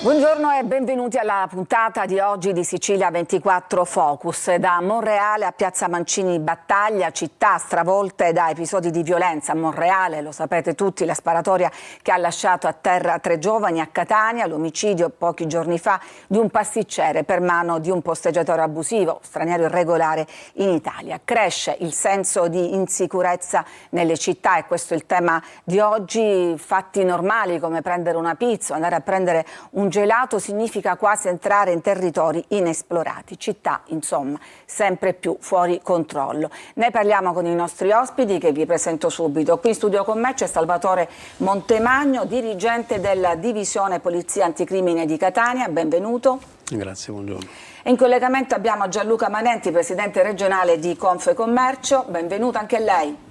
Buongiorno e benvenuti alla puntata di oggi di Sicilia 24 Focus. Da Monreale a Piazza Mancini battaglia, città stravolte da episodi di violenza. A Monreale, lo sapete tutti, la sparatoria che ha lasciato a terra 3 giovani. A Catania l'omicidio pochi giorni fa di un pasticcere per mano di un posteggiatore abusivo, straniero irregolare in Italia. Cresce il senso di insicurezza nelle città e questo è il tema di oggi. Fatti normali come prendere una pizza, andare a prendere un gelato significa quasi entrare in territori inesplorati, città insomma sempre più fuori controllo. Ne parliamo con i nostri ospiti che vi presento subito. Qui in studio con me c'è Salvatore Montemagno, dirigente della Divisione Polizia Anticrimine di Catania, benvenuto. Grazie, buongiorno. E in collegamento abbiamo Gianluca Manenti, presidente regionale di Confcommercio, benvenuto anche lei.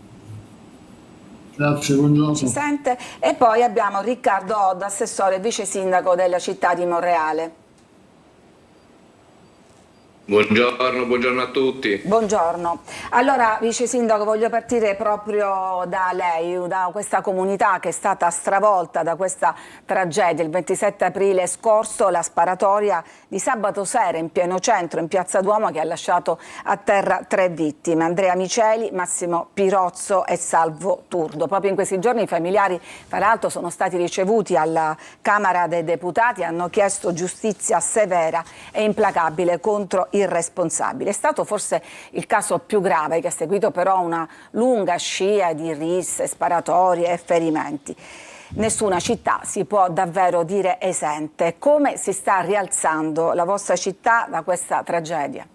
Grazie, buongiorno. Ci sente? E poi abbiamo Riccardo Oddo, assessore e vice sindaco della città di Monreale. Buongiorno a tutti. Buongiorno. Allora, vice sindaco, voglio partire proprio da lei, da questa comunità che è stata stravolta da questa tragedia. Il 27 aprile scorso la sparatoria di sabato sera in pieno centro, in Piazza Duomo, che ha lasciato a terra 3 vittime, Andrea Miceli, Massimo Pirozzo e Salvo Turdo. Proprio in questi giorni i familiari, tra l'altro, sono stati ricevuti alla Camera dei Deputati, hanno chiesto giustizia severa e implacabile contro il responsabile. È stato forse il caso più grave, che ha seguito però una lunga scia di risse, sparatorie e ferimenti. Nessuna città si può davvero dire esente. Come si sta rialzando la vostra città da questa tragedia?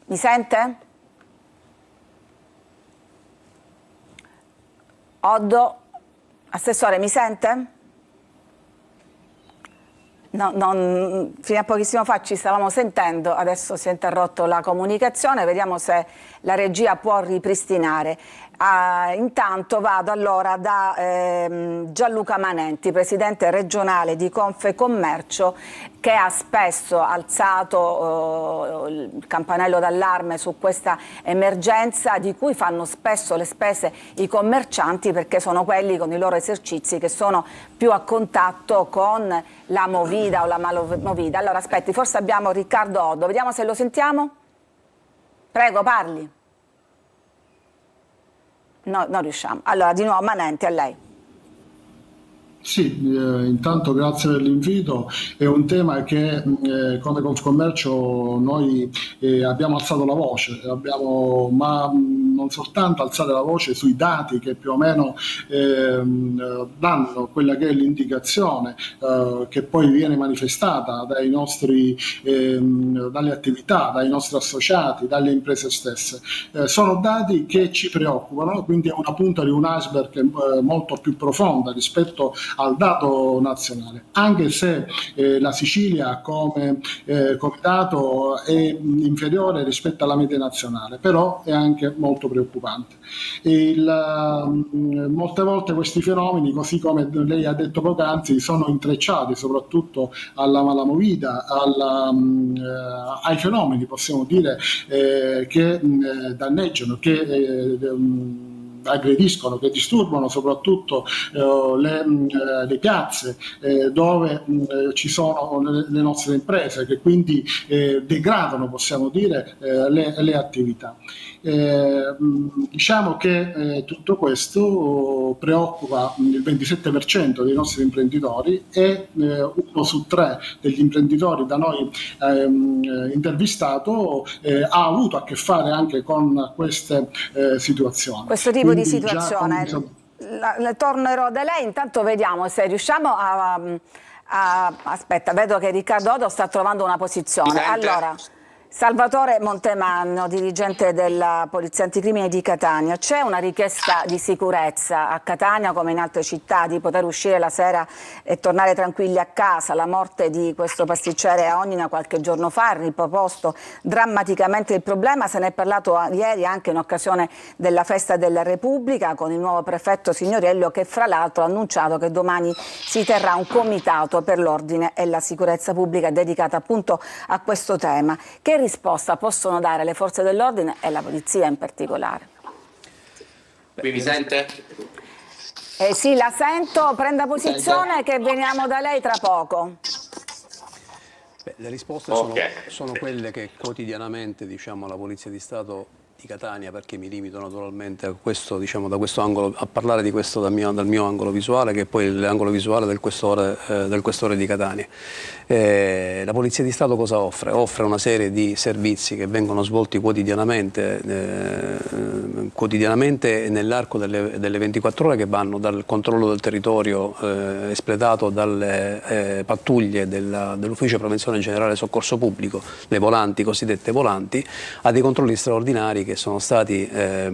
Mi sente? Oddo, assessore, mi sente? No, fino a pochissimo fa ci stavamo sentendo, adesso si è interrotto la comunicazione, vediamo se la regia può ripristinare. Intanto vado allora da Gianluca Manenti, presidente regionale di Confcommercio, che ha spesso alzato il campanello d'allarme su questa emergenza, di cui fanno spesso le spese i commercianti, perché sono quelli con i loro esercizi che sono più a contatto con la movida o la malomovida. Allora aspetti, forse abbiamo Riccardo Oddo, vediamo se lo sentiamo. Prego, parli. No, non riusciamo. Allora, di nuovo Manenti, a lei. Sì, intanto grazie per l'invito. È un tema che come Confcommercio noi abbiamo alzato la voce, ma non soltanto alzare la voce sui dati che più o meno danno quella che è l'indicazione che poi viene manifestata dai nostri, dalle attività, dai nostri associati, dalle imprese stesse. Sono dati che ci preoccupano, quindi è una punta di un iceberg molto più profonda rispetto al dato nazionale, anche se la Sicilia come dato è inferiore rispetto alla media nazionale, però è anche molto preoccupante. Molte volte questi fenomeni, così come lei ha detto poc'anzi, sono intrecciati soprattutto alla malamovida, ai fenomeni, possiamo dire, che danneggiano, che aggrediscono, che disturbano soprattutto le piazze dove ci sono le nostre imprese, che quindi degradano, possiamo dire, le attività. Diciamo che tutto questo preoccupa il 27% dei nostri imprenditori e 1 su 3 degli imprenditori da noi intervistato ha avuto a che fare anche con queste situazioni. Questo tipo di situazione. Tornerò da lei, intanto vediamo se riusciamo aspetta, vedo che Riccardo Oddo sta trovando una posizione. Allora, Salvatore Montemagno, dirigente della Polizia Anticrimine di Catania. C'è una richiesta di sicurezza a Catania, come in altre città, di poter uscire la sera e tornare tranquilli a casa. La morte di questo pasticcere a Ognina qualche giorno fa ha riproposto drammaticamente il problema. Se ne è parlato ieri anche in occasione della festa della Repubblica con il nuovo prefetto Signorello, che fra l'altro ha annunciato che domani si terrà un comitato per l'ordine e la sicurezza pubblica dedicato appunto a questo tema. Che risposta possono dare le forze dell'ordine e la polizia in particolare? Qui mi sente? Sì, la sento, prenda posizione che veniamo da lei tra poco. Le risposte sono quelle che quotidianamente, diciamo, la Polizia di Stato di Catania, perché mi limito naturalmente a questo, diciamo, da questo angolo, a parlare di questo dal mio angolo visuale, che è poi l'angolo visuale del questore di Catania. La Polizia di Stato cosa offre? Offre una serie di servizi che vengono svolti quotidianamente nell'arco delle 24 ore, che vanno dal controllo del territorio espletato dalle pattuglie dell'Ufficio Prevenzione Generale Soccorso Pubblico, le volanti, cosiddette volanti, a dei controlli straordinari che sono stati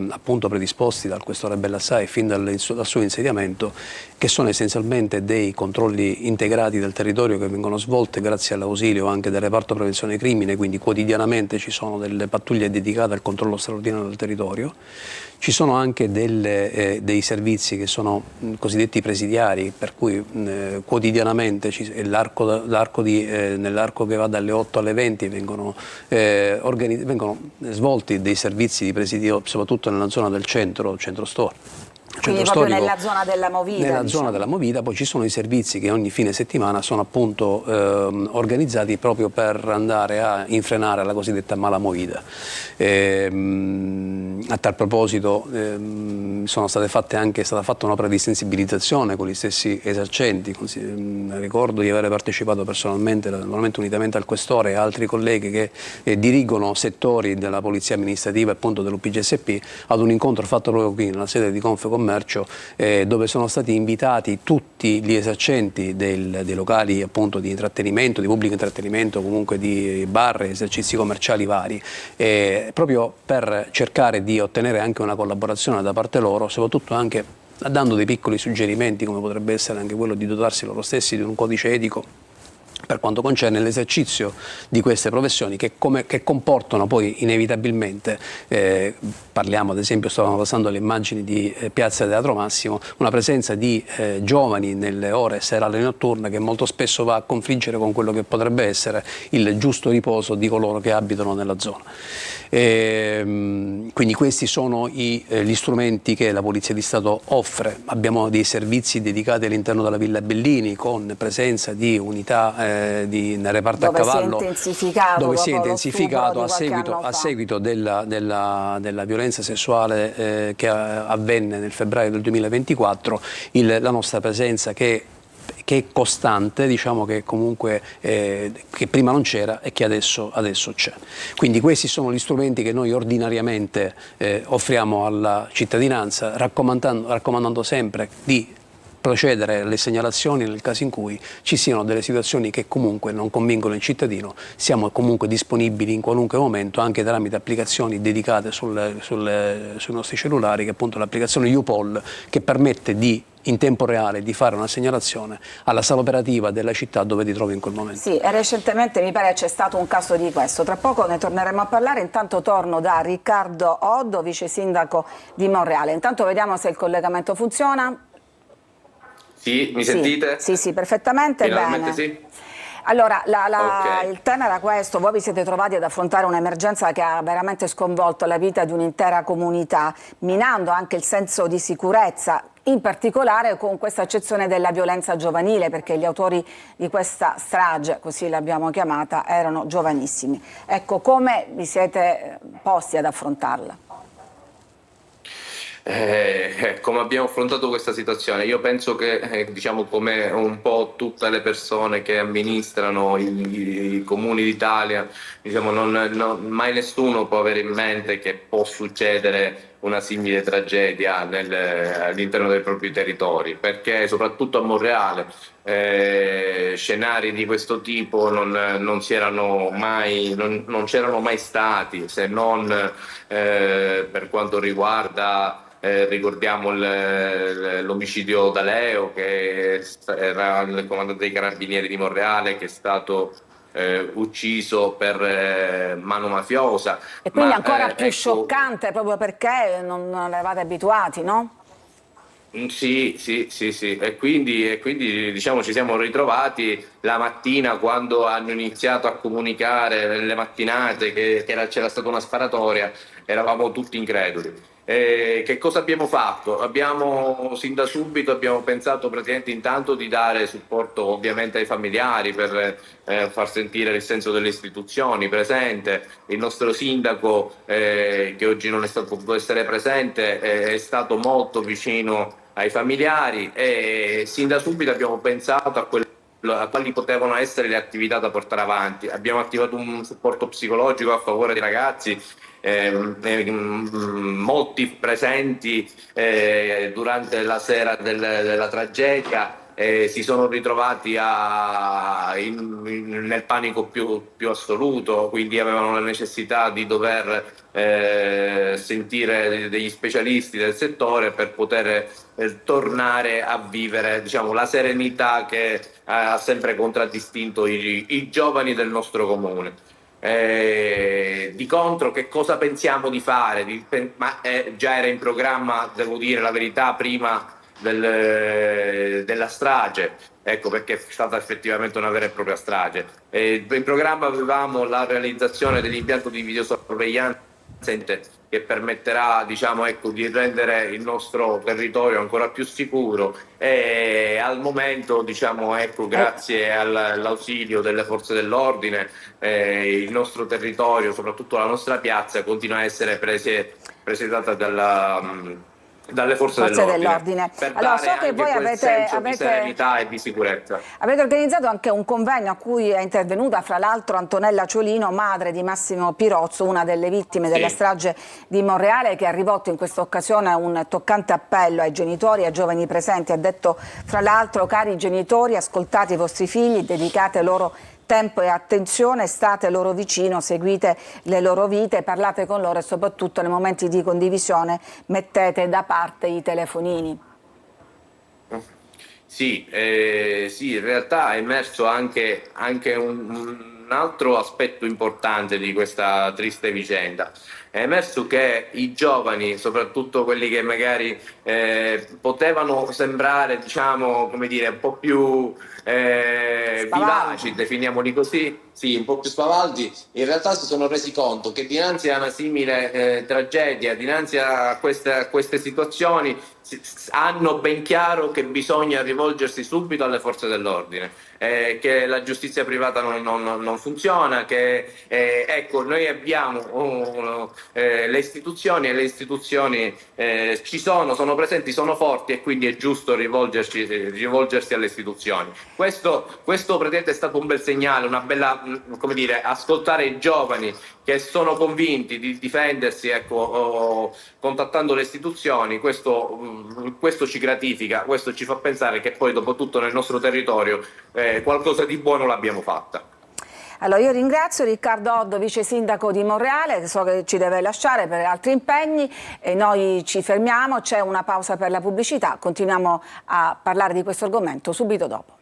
appunto predisposti dal questore Bellassai fin dal suo insediamento, che sono essenzialmente dei controlli integrati del territorio che vengono svolte grazie all'ausilio anche del reparto prevenzione crimine, quindi quotidianamente ci sono delle pattuglie dedicate al controllo straordinario del territorio. Ci sono anche dei servizi che sono cosiddetti presidiari, per cui quotidianamente nell'arco che va dalle 8 alle 20 vengono svolti dei servizi di presidio, soprattutto nella zona del centro store. Quindi proprio nella zona della Movida. Nella zona della Movida. Poi ci sono i servizi che ogni fine settimana sono appunto organizzati proprio per andare a infrenare la cosiddetta mala movida. A tal proposito è stata fatta un'opera di sensibilizzazione con gli stessi esercenti. Ricordo di aver partecipato personalmente, normalmente unitamente al questore e altri colleghi che dirigono settori della polizia amministrativa e appunto dell'UPGSP ad un incontro fatto proprio qui nella sede di Confecommercio, dove sono stati invitati tutti gli esercenti dei locali appunto di intrattenimento, di pubblico intrattenimento, comunque di bar, esercizi commerciali vari, proprio per cercare di ottenere anche una collaborazione da parte loro, soprattutto anche dando dei piccoli suggerimenti, come potrebbe essere anche quello di dotarsi loro stessi di un codice etico per quanto concerne l'esercizio di queste professioni che comportano poi inevitabilmente, parliamo ad esempio, stavamo passando le immagini di Piazza Teatro Massimo, una presenza di giovani nelle ore serali e notturne che molto spesso va a confliggere con quello che potrebbe essere il giusto riposo di coloro che abitano nella zona. Quindi questi sono gli strumenti che la Polizia di Stato offre. Abbiamo dei servizi dedicati all'interno della Villa Bellini con presenza di unità nel reparto a cavallo, dove si è intensificato a seguito della violenza sessuale che avvenne nel febbraio del 2024, la nostra presenza che è costante, diciamo che comunque che prima non c'era e che adesso c'è. Quindi questi sono gli strumenti che noi ordinariamente offriamo alla cittadinanza, raccomandando sempre di procedere alle segnalazioni nel caso in cui ci siano delle situazioni che comunque non convincono il cittadino. Siamo comunque disponibili in qualunque momento, anche tramite applicazioni dedicate sui nostri cellulari, che è appunto l'applicazione YouPol, che permette in tempo reale di fare una segnalazione alla sala operativa della città dove ti trovi in quel momento. Sì, e recentemente mi pare c'è stato un caso di questo. Tra poco ne torneremo a parlare. Intanto torno da Riccardo Oddo, vice sindaco di Monreale. Intanto vediamo se il collegamento funziona. Sì, mi sentite? Sì, perfettamente. Finalmente bene. Sì. Allora, Okay. il tema era questo: voi vi siete trovati ad affrontare un'emergenza che ha veramente sconvolto la vita di un'intera comunità, minando anche il senso di sicurezza, in particolare con questa accezione della violenza giovanile, perché gli autori di questa strage, così l'abbiamo chiamata, erano giovanissimi. Ecco, come vi siete posti ad affrontarla? Come abbiamo affrontato questa situazione? Io penso che, diciamo, come un po' tutte le persone che amministrano i comuni d'Italia, diciamo, mai nessuno può avere in mente che può succedere una simile tragedia all'interno dei propri territori, perché soprattutto a Monreale scenari di questo tipo non c'erano mai stati, se non per quanto riguarda ricordiamo l'omicidio d'Aleo, che era il comandante dei carabinieri di Monreale, che è stato ucciso per mano mafiosa. E quindi ancora più scioccante, proprio perché non eravate abituati, no? Sì, e quindi diciamo ci siamo ritrovati la mattina, quando hanno iniziato a comunicare nelle mattinate che c'era stata una sparatoria, eravamo tutti increduli. Che cosa abbiamo fatto? Sin da subito abbiamo pensato praticamente intanto di dare supporto ovviamente ai familiari per far sentire il senso delle istituzioni presente. Il nostro sindaco, che oggi non è stato potuto essere presente, è stato molto vicino ai familiari e sin da subito abbiamo pensato a quali potevano essere le attività da portare avanti. Abbiamo attivato un supporto psicologico a favore dei ragazzi, molti presenti durante la sera della tragedia si sono ritrovati nel panico più assoluto, quindi avevano la necessità di dover sentire degli specialisti del settore per poter tornare a vivere, diciamo, la serenità che ha sempre contraddistinto i giovani del nostro comune. Di contro, che cosa pensiamo di fare? Già era in programma, devo dire la verità, prima della strage, ecco perché è stata effettivamente una vera e propria strage. In programma avevamo la realizzazione dell'impianto di videosorveglianza che permetterà, diciamo, ecco, di rendere il nostro territorio ancora più sicuro, e al momento, diciamo, ecco, grazie all'ausilio delle forze dell'ordine, il nostro territorio, soprattutto la nostra piazza, continua a essere presidiata dalle forze dell'ordine per allora, dare so che anche voi quel senso di serenità e di sicurezza. Avete organizzato anche un convegno a cui è intervenuta fra l'altro Antonella Ciolino, madre di Massimo Pirozzo, una delle vittime della strage di Monreale, che ha rivolto in questa occasione un toccante appello ai genitori e ai giovani presenti. Ha detto fra l'altro: cari genitori, ascoltate i vostri figli, dedicate loro tempo e attenzione, state loro vicino, seguite le loro vite, parlate con loro e soprattutto nei momenti di condivisione mettete da parte i telefonini. Sì, in realtà è emerso anche un altro aspetto importante di questa triste vicenda. È emerso che i giovani, soprattutto quelli che magari potevano sembrare, diciamo, come dire, un po' più vivaci, definiamoli così, sì, un po' più spavaldi, in realtà si sono resi conto che dinanzi a una simile tragedia, dinanzi a queste situazioni, hanno ben chiaro che bisogna rivolgersi subito alle forze dell'ordine, che la giustizia privata non funziona, che ecco, noi abbiamo le istituzioni, e le istituzioni ci sono presenti, sono forti, e quindi è giusto rivolgersi alle istituzioni. Questo praticamente è stato un bel segnale, una bella, come dire, ascoltare i giovani che sono convinti di difendersi, ecco, contattando le istituzioni. Questo ci gratifica, questo ci fa pensare che poi dopo tutto nel nostro territorio qualcosa di buono l'abbiamo fatta. Allora, io ringrazio Riccardo Oddo, vice sindaco di Monreale, che so che ci deve lasciare per altri impegni, e noi ci fermiamo, c'è una pausa per la pubblicità, continuiamo a parlare di questo argomento subito dopo.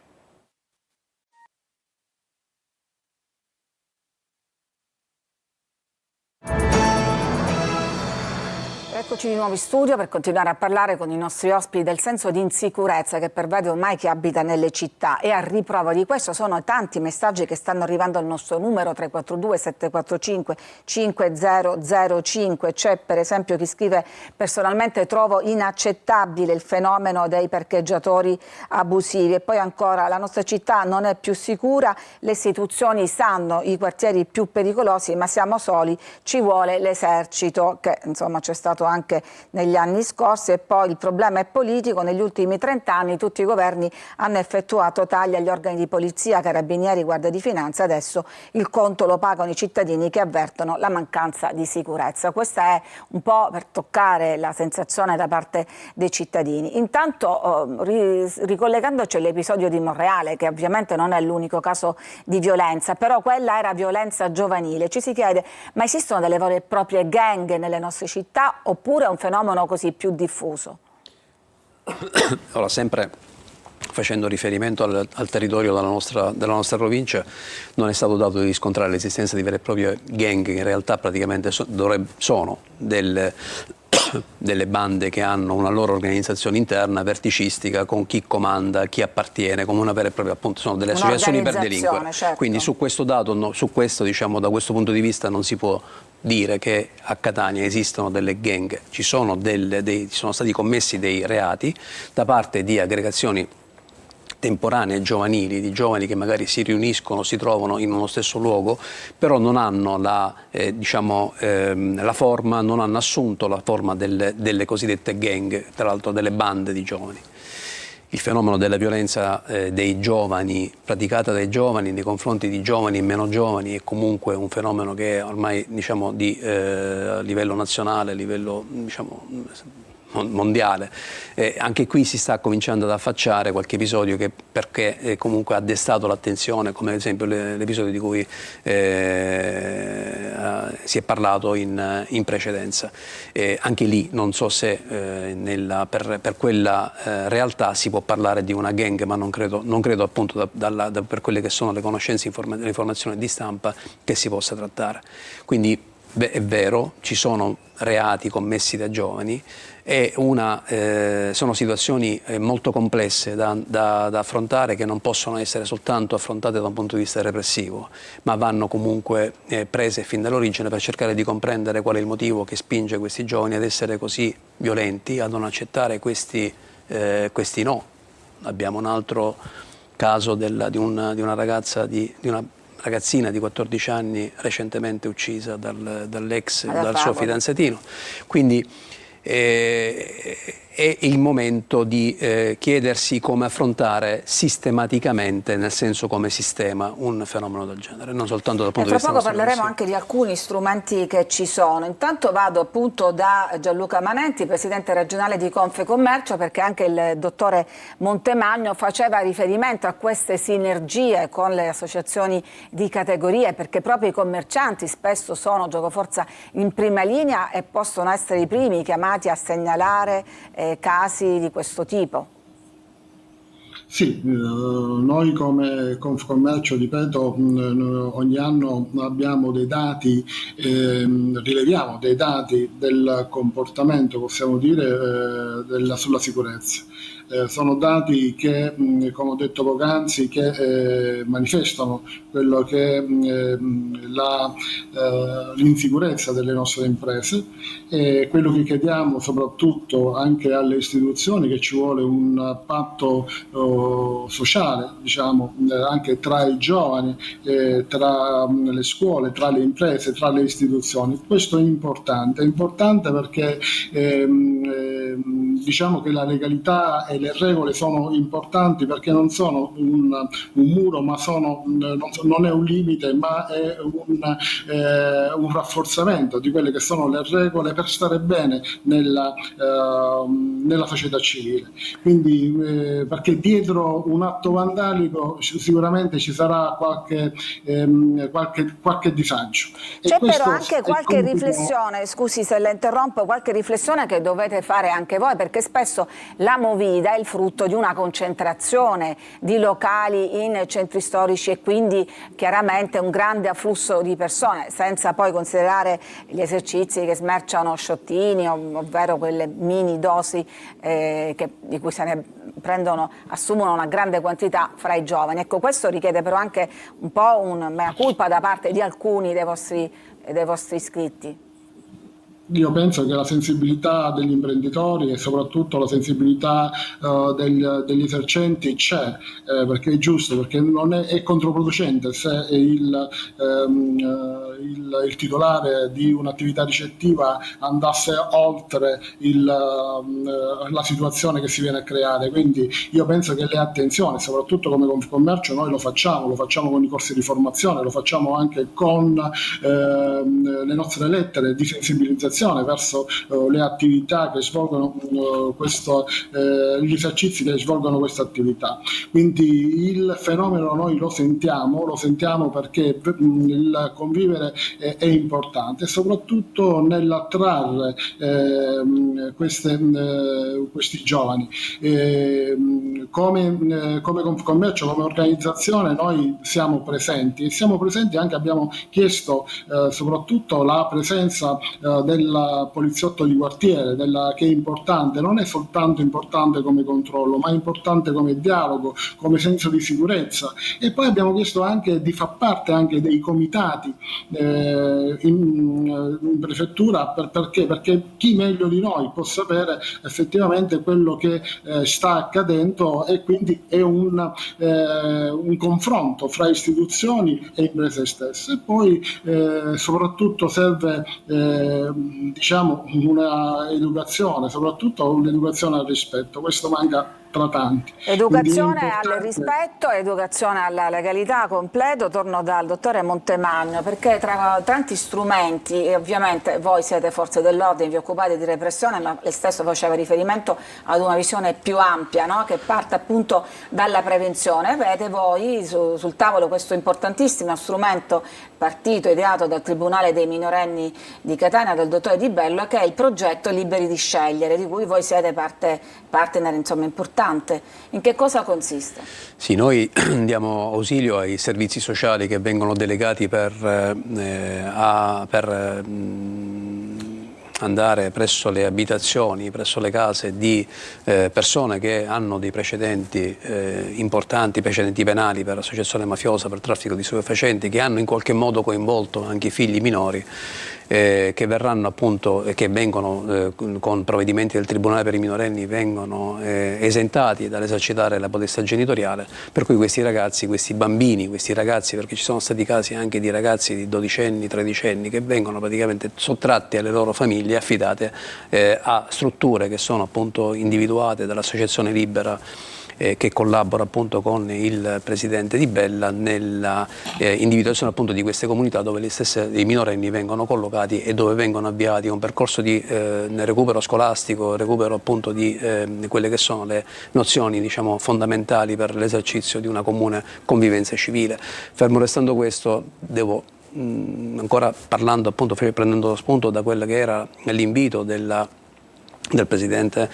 Eccoci di nuovo in studio per continuare a parlare con i nostri ospiti del senso di insicurezza che pervade ormai chi abita nelle città, e a riprova di questo sono tanti messaggi che stanno arrivando al nostro numero 342 745 5005. C'è per esempio chi scrive: personalmente trovo inaccettabile il fenomeno dei parcheggiatori abusivi, e poi ancora: la nostra città non è più sicura, le istituzioni sanno i quartieri più pericolosi ma siamo soli, ci vuole l'esercito, che insomma c'è stato anche negli anni scorsi. E poi il problema è politico: negli ultimi 30 anni tutti i governi hanno effettuato tagli agli organi di polizia, carabinieri, guardia di finanza, adesso il conto lo pagano i cittadini che avvertono la mancanza di sicurezza. Questa è un po' per toccare la sensazione da parte dei cittadini. Intanto ricollegandoci all'episodio di Monreale, che ovviamente non è l'unico caso di violenza, però quella era violenza giovanile, ci si chiede: ma esistono delle vere e proprie gang nelle nostre città, oppure è un fenomeno così più diffuso? Allora, sempre facendo riferimento al territorio della nostra provincia, non è stato dato di riscontrare l'esistenza di vere e proprie gang, che in realtà praticamente sono delle bande che hanno una loro organizzazione interna verticistica con chi comanda, chi appartiene, come una vera e propria, appunto, sono delle associazioni per delinquere. Certo. Quindi su questo dato, su questo, diciamo, da questo punto di vista non si può dire che a Catania esistono delle gang, ci sono stati commessi dei reati da parte di aggregazioni temporanee giovanili, di giovani che magari si riuniscono, si trovano in uno stesso luogo, però non hanno la forma, non hanno assunto la forma delle cosiddette gang, tra l'altro delle bande di giovani. Il fenomeno della violenza dei giovani, praticata dai giovani nei confronti di giovani e meno giovani, è comunque un fenomeno che ormai, diciamo, a livello nazionale, a livello, diciamo, mondiale. Anche qui si sta cominciando ad affacciare qualche episodio perché comunque ha destato l'attenzione, come ad esempio l'episodio di cui si è parlato in precedenza. Anche lì non so se per quella realtà si può parlare di una gang, ma non credo appunto per quelle che sono le conoscenze, le informazioni di stampa, che si possa trattare. Quindi è vero, ci sono reati commessi da giovani, sono situazioni molto complesse da affrontare, che non possono essere soltanto affrontate da un punto di vista repressivo, ma vanno comunque prese fin dall'origine per cercare di comprendere qual è il motivo che spinge questi giovani ad essere così violenti, a non accettare questi no. Abbiamo un altro caso di una ragazzina di 14 anni recentemente uccisa dal suo fidanzatino. Quindi è il momento di chiedersi come affrontare sistematicamente, nel senso come sistema, un fenomeno del genere, non soltanto dal punto di vista. Tra poco parleremo anche di alcuni strumenti che ci sono. Intanto vado appunto da Gianluca Manenti, presidente regionale di Confcommercio, perché anche il dottore Montemagno faceva riferimento a queste sinergie con le associazioni di categorie, perché proprio i commercianti spesso sono giocoforza in prima linea e possono essere i primi chiamati a segnalare casi di questo tipo. Sì, noi come Confcommercio, ripeto, ogni anno abbiamo dei dati, rileviamo dei dati del comportamento, possiamo dire, sulla sicurezza. Sono dati che, come ho detto poc'anzi, che manifestano quello che l'insicurezza delle nostre imprese, e quello che chiediamo soprattutto anche alle istituzioni, che ci vuole un patto sociale, diciamo, anche tra i giovani, tra le scuole, tra le imprese, tra le istituzioni. Questo è importante perché diciamo che la legalità e le regole sono importanti, perché non sono un muro, ma non è un limite, ma è un rafforzamento di quelle che sono le regole per stare bene nella società civile. Quindi perché dietro un atto vandalico sicuramente ci sarà qualche disagio. C'è però anche qualche riflessione, scusi se la interrompo, qualche riflessione che dovete fare anche voi, perché spesso la Movida è il frutto di una concentrazione di locali in centri storici e quindi chiaramente un grande afflusso di persone, senza poi considerare gli esercizi che smerciano sciottini, ovvero quelle mini dosi di cui se ne assumono una grande quantità fra i giovani. Ecco, questo richiede però anche un po' un mea culpa da parte di alcuni dei vostri iscritti. Io penso che la sensibilità degli imprenditori e soprattutto la sensibilità degli esercenti c'è, perché è giusto, perché non è controproducente se il titolare di un'attività ricettiva andasse oltre la situazione che si viene a creare. Quindi io penso che le attenzioni, soprattutto come Confcommercio, noi lo facciamo con i corsi di formazione, lo facciamo anche con le nostre lettere di sensibilizzazione verso le attività che svolgono gli esercizi che svolgono questa attività. Quindi il fenomeno noi lo sentiamo perché il convivere è importante, e soprattutto nell'attrarre questi giovani. Come Confcommercio, come organizzazione, noi siamo presenti anche, abbiamo chiesto soprattutto la presenza del poliziotto di quartiere, che è importante, non è soltanto importante come controllo, ma è importante come dialogo, come senso di sicurezza. E poi abbiamo chiesto anche di far parte anche dei comitati in prefettura, perché chi meglio di noi può sapere effettivamente quello che sta accadendo, e quindi è un confronto fra istituzioni e imprese stesse. E poi soprattutto serve diciamo una educazione, soprattutto un'educazione al rispetto. Questo manca tra tanti. Educazione al rispetto, educazione alla legalità completo. Torno dal dottore Montemagno, perché tra tanti strumenti, e ovviamente voi siete forze dell'ordine, vi occupate di repressione, ma lei stesso faceva riferimento ad una visione più ampia, no? Che parte appunto dalla prevenzione. Avete voi sul tavolo questo importantissimo strumento partito, ideato dal Tribunale dei minorenni di Catania, del dottore Di Bello, che è il progetto Liberi di Scegliere, di cui voi siete partner insomma importante. In che cosa consiste? Sì, noi diamo ausilio ai servizi sociali che vengono delegati per andare presso le abitazioni, presso le case di persone che hanno dei precedenti importanti, precedenti penali per associazione mafiosa, per traffico di stupefacenti, che hanno in qualche modo coinvolto anche i figli minori, che verranno appunto, che vengono con provvedimenti del Tribunale per i minorenni, vengono esentati dall'esercitare la potestà genitoriale, per cui questi ragazzi, questi bambini, questi ragazzi, perché ci sono stati casi anche di ragazzi di 12 anni, 13 anni che vengono praticamente sottratti alle loro famiglie, affidate a strutture che sono appunto individuate dall'Associazione Libera, che collabora appunto con il presidente Di Bella nella individuazione appunto di queste comunità dove i minorenni vengono collocati e dove vengono avviati un percorso di recupero scolastico, recupero appunto di quelle che sono le nozioni, diciamo, fondamentali per l'esercizio di una comune convivenza civile. Fermo restando questo, devo ancora parlando appunto, prendendo lo spunto da quello che era l'invito del presidente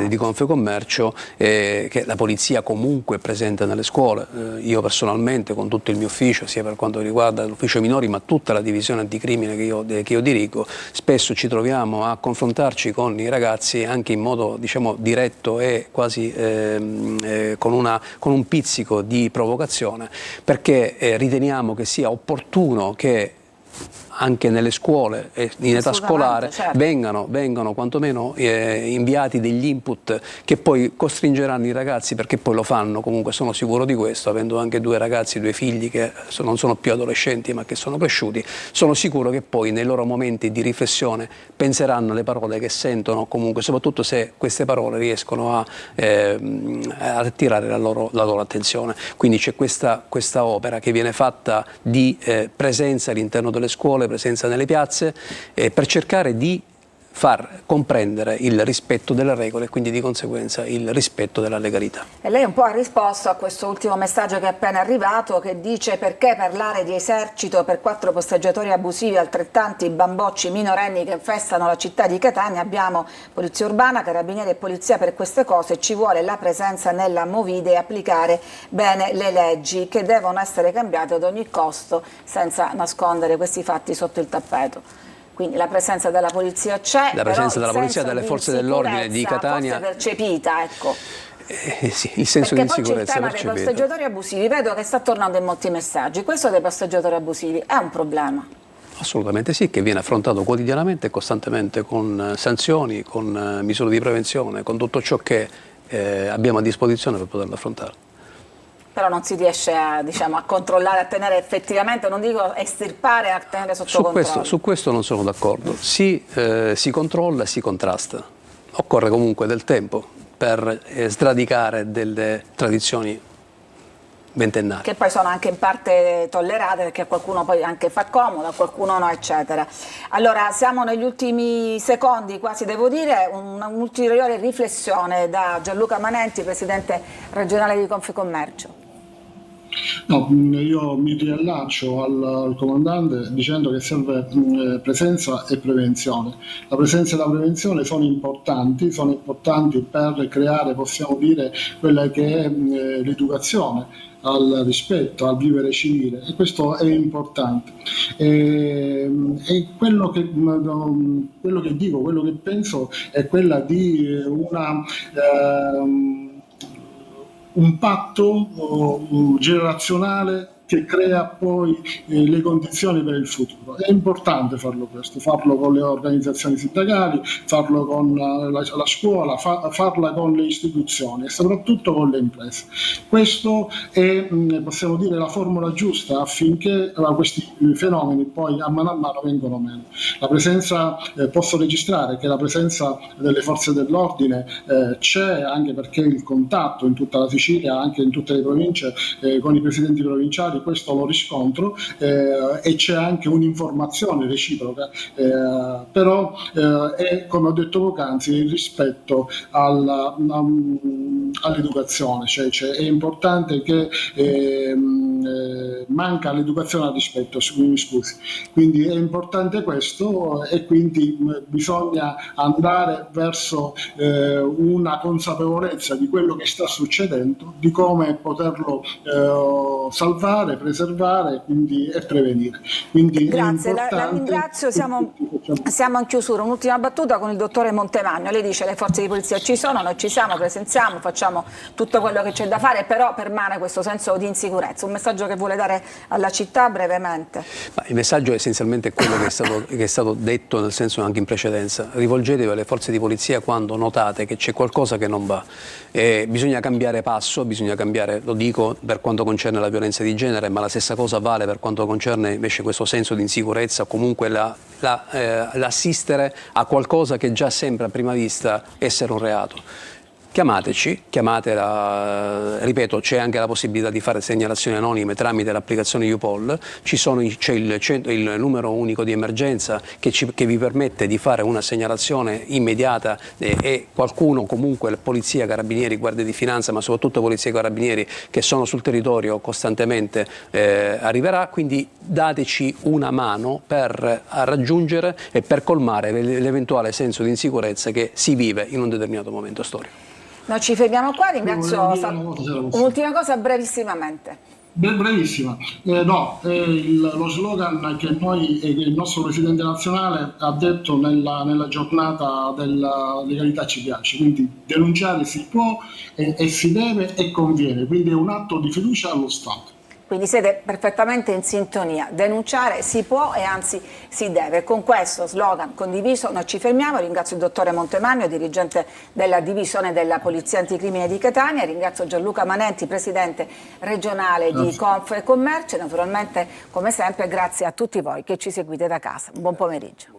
di Confecommercio, che la polizia comunque è presente nelle scuole. Io personalmente, con tutto il mio ufficio, sia per quanto riguarda l'ufficio minori, ma tutta la divisione anticrimine che io dirigo, spesso ci troviamo a confrontarci con i ragazzi anche in modo, diciamo, diretto e quasi con un pizzico di provocazione, perché riteniamo che sia opportuno che anche nelle scuole e in età scolare certo, vengano quantomeno inviati degli input che poi costringeranno i ragazzi, perché poi lo fanno, comunque sono sicuro di questo, avendo anche due ragazzi, due figli che non sono più adolescenti ma che sono cresciuti, sono sicuro che poi nei loro momenti di riflessione penseranno alle parole che sentono, comunque soprattutto se queste parole riescono a attirare la loro attenzione. Quindi c'è questa opera che viene fatta di presenza all'interno delle scuole, presenza nelle piazze, per cercare di far comprendere il rispetto delle regole e quindi di conseguenza il rispetto della legalità. E lei un po' ha risposto a questo ultimo messaggio che è appena arrivato, che dice: perché parlare di esercito per 4 posteggiatori abusivi, altrettanti bambocci minorenni che infestano la città di Catania? Abbiamo polizia urbana, carabinieri e polizia per queste cose, ci vuole la presenza nella movida e applicare bene le leggi che devono essere cambiate ad ogni costo senza nascondere questi fatti sotto il tappeto. Quindi la presenza della polizia c'è, la presenza della polizia e delle delle forze dell'ordine di Catania forse percepita, ecco. Sì, il senso perché di insicurezza poi c'è il tema dei posteggiatori abusivi, vedo che sta tornando in molti messaggi. Questo dei posteggiatori abusivi è un problema? Assolutamente sì, che viene affrontato quotidianamente e costantemente con sanzioni, con misure di prevenzione, con tutto ciò che abbiamo a disposizione per poterlo affrontare. Però non si riesce a, diciamo, a controllare, a tenere effettivamente, non dico estirpare, a tenere sotto controllo. Su questo non sono d'accordo. Si controlla e si contrasta. Occorre comunque del tempo per sradicare delle tradizioni ventennali. Che poi sono anche in parte tollerate, perché a qualcuno poi anche fa comodo, a qualcuno no, eccetera. Allora, siamo negli ultimi secondi, quasi devo dire, un'ulteriore riflessione da Gianluca Manenti, presidente regionale di Confecommercio. No, io mi riallaccio al comandante dicendo che serve presenza e prevenzione. La presenza e la prevenzione sono importanti per creare, possiamo dire, quella che è l'educazione al rispetto, al vivere civile, e questo è importante. E quello che dico, quello che penso è quella di un patto generazionale che crea poi le condizioni per il futuro. È importante farlo questo, farlo con le organizzazioni sindacali, farlo con la scuola, farla con le istituzioni e soprattutto con le imprese. Questo è, possiamo dire, la formula giusta affinché questi fenomeni poi a mano vengono meno. La presenza, posso registrare che la presenza delle forze dell'ordine c'è, anche perché il contatto in tutta la Sicilia, anche in tutte le province, con i presidenti provinciali, questo lo riscontro, e c'è anche un'informazione reciproca, però è, come ho detto poc'anzi, il rispetto all'educazione, cioè è importante che manca l'educazione al rispetto, mi scusi, quindi è importante questo, e quindi bisogna andare verso una consapevolezza di quello che sta succedendo, di come poterlo salvare, preservare, quindi, e prevenire. Quindi grazie, la ringrazio. Siamo in chiusura. Un'ultima battuta con il dottore Montemagno. Lei dice le forze di polizia ci sono, noi ci siamo, presenziamo, facciamo tutto quello che c'è da fare, però permane questo senso di insicurezza. Un messaggio che vuole dare alla città brevemente? Ma il messaggio è essenzialmente quello che è stato detto, nel senso anche in precedenza. Rivolgetevi alle forze di polizia quando notate che c'è qualcosa che non va. Bisogna cambiare passo, bisogna cambiare, lo dico per quanto concerne la violenza di genere, ma la stessa cosa vale per quanto concerne invece questo senso di insicurezza, comunque l'assistere a qualcosa che già sembra a prima vista essere un reato. Chiamateci, ripeto, c'è anche la possibilità di fare segnalazioni anonime tramite l'applicazione UPOL, c'è il numero unico di emergenza che vi permette di fare una segnalazione immediata, e qualcuno, comunque polizia, carabinieri, guardie di finanza, ma soprattutto polizia e carabinieri che sono sul territorio costantemente, arriverà, quindi dateci una mano per raggiungere e per colmare l'eventuale senso di insicurezza che si vive in un determinato momento storico. Noi ci fermiamo qua, ringrazio. Un'ultima cosa brevissimamente. Brevissima. Lo slogan che il nostro Presidente nazionale ha detto nella giornata della legalità ci piace, quindi denunciare si può e si deve e conviene, quindi è un atto di fiducia allo Stato. Quindi siete perfettamente in sintonia, denunciare si può e anzi si deve. Con questo slogan condiviso noi ci fermiamo. Ringrazio il dottore Montemagno, dirigente della divisione della Polizia Anticrimine di Catania, ringrazio Gianluca Manenti, presidente regionale di Confcommercio, e naturalmente come sempre grazie a tutti voi che ci seguite da casa. Buon pomeriggio.